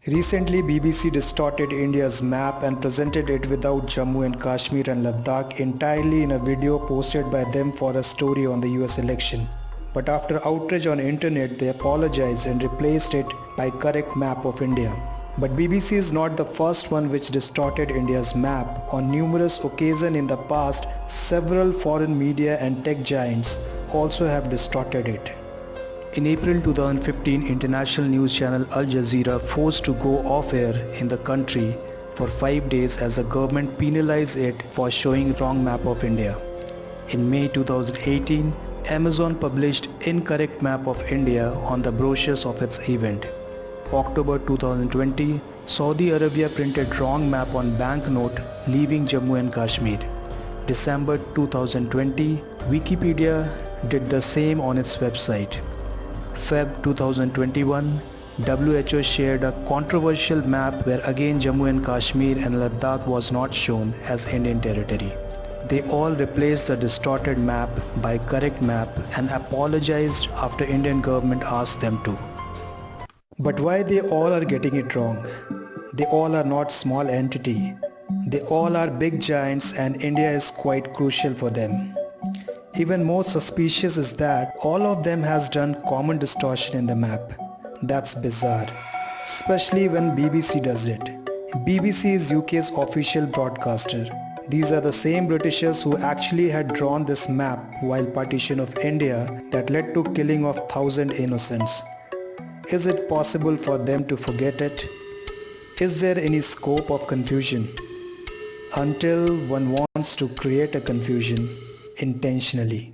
Recently, BBC distorted India's map and presented it without Jammu and Kashmir and Ladakh entirely in a video posted by them for a story on the US election. But after outrage on internet, they apologized and replaced it by correct map of India. But BBC is not the first one which distorted India's map. On numerous occasions in the past, several foreign media and tech giants also have distorted it. In April 2015, international news channel Al Jazeera forced to go off air in the country for 5 days as the government penalized it for showing wrong map of India. In May 2018, Amazon published incorrect map of India on the brochures of its event. October 2020, Saudi Arabia printed wrong map on banknote leaving Jammu and Kashmir. December 2020, Wikipedia did the same on its website. Feb 2021, WHO shared a controversial map where again Jammu and Kashmir and Ladakh was not shown as Indian territory. They all replaced the distorted map by correct map and apologized after Indian government asked them to. But why they all are getting it wrong? They all are not small entity. They all are big giants and India is quite crucial for them. Even more suspicious is that all of them has done common distortion in the map. That's bizarre, especially when BBC does it. BBC is UK's official broadcaster. These are the same Britishers who actually had drawn this map while partition of India that led to killing of 1,000 innocents. Is it possible for them to forget it? Is there any scope of confusion? Until one wants to create a confusion intentionally.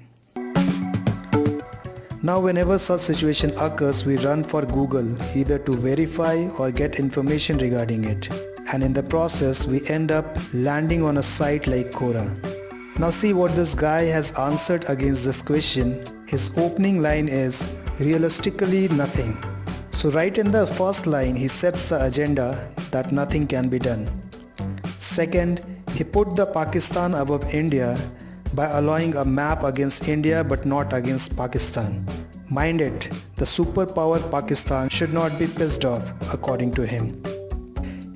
Now whenever such situation occurs, we run for Google either to verify or get information regarding it. And in the process, we end up landing on a site like Quora. Now see what this guy has answered against this question. His opening line is, realistically nothing. So right in the first line, he sets the agenda that nothing can be done. Second, he put the Pakistan above India by allowing a map against India but not against Pakistan. Mind it, the superpower Pakistan should not be pissed off, according to him.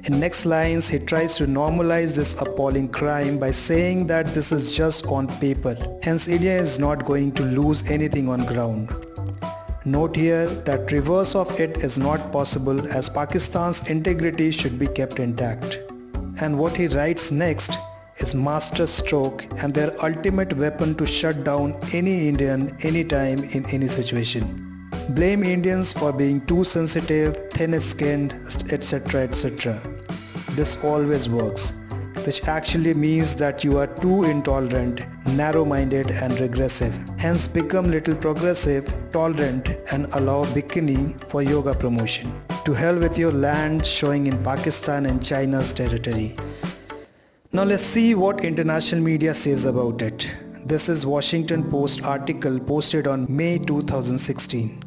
In next lines, he tries to normalize this appalling crime by saying that this is just on paper, hence India is not going to lose anything on ground. Note here that reverse of it is not possible as Pakistan's integrity should be kept intact. And what he writes next is master stroke and their ultimate weapon to shut down any Indian anytime in any situation. Blame Indians for being too sensitive, thin-skinned, etc. etc. This always works, which actually means that you are too intolerant, narrow-minded and regressive. Hence become little progressive, tolerant and allow bikini for yoga promotion. To hell with your land showing in Pakistan and China's territory. Now let's see what international media says about it. This is Washington Post article posted on May 2016.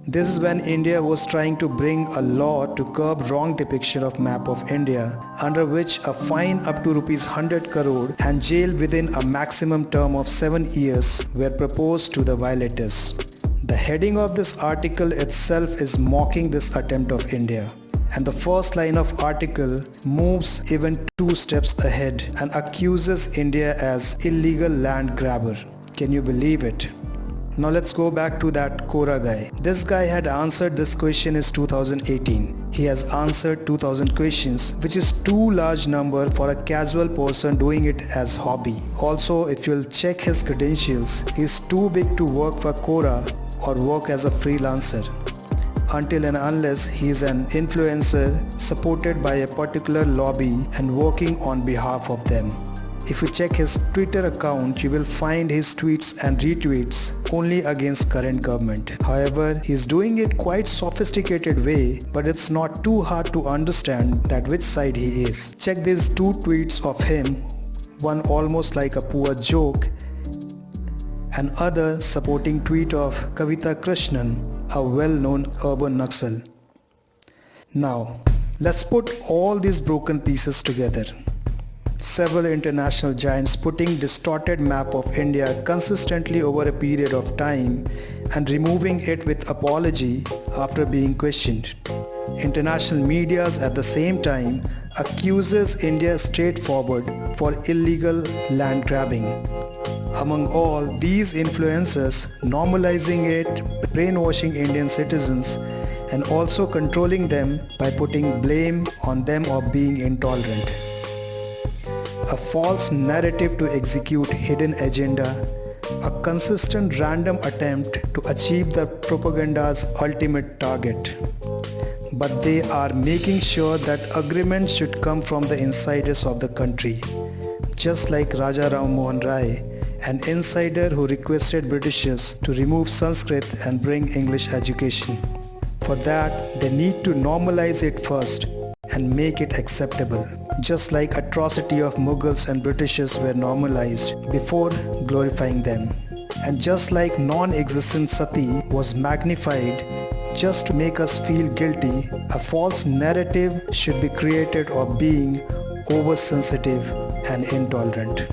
This is when India was trying to bring a law to curb wrong depiction of map of India, under which a fine up to ₹100 crore and jail within a maximum term of 7 years were proposed to the violators. The heading of this article itself is mocking this attempt of India. And the first line of article moves even 2 steps ahead and accuses India as illegal land grabber. Can you believe it? Now let's go back to that Quora guy. This guy had answered this question in 2018. He has answered 2000 questions, which is too large number for a casual person doing it as hobby. Also, if you'll check his credentials, he's too big to work for Quora or work as a freelancer. Until and unless he is an influencer supported by a particular lobby and working on behalf of them. If you check his Twitter account, you will find his tweets and retweets only against current government. However, he is doing it quite sophisticated way, but it's not too hard to understand that which side he is. Check these 2 tweets of him, one almost like a poor joke, and other supporting tweet of Kavita Krishnan, a well-known urban Naxal. Now, let's put all these broken pieces together. Several international giants putting distorted map of India consistently over a period of time and removing it with apology after being questioned. International medias at the same time accuses India straightforward for illegal land grabbing. Among all these influences, normalizing it, brainwashing Indian citizens, and also controlling them by putting blame on them of being intolerant. A false narrative to execute hidden agenda, a consistent random attempt to achieve the propaganda's ultimate target. But they are making sure that agreement should come from the insiders of the country, just like Raja Ram Mohan Rai, an insider who requested Britishers to remove Sanskrit and bring English education. For that, they need to normalize it first and make it acceptable, just like atrocity of Mughals and Britishers were normalized before glorifying them. And just like non-existent sati was magnified just to make us feel guilty, a false narrative should be created of being oversensitive and intolerant.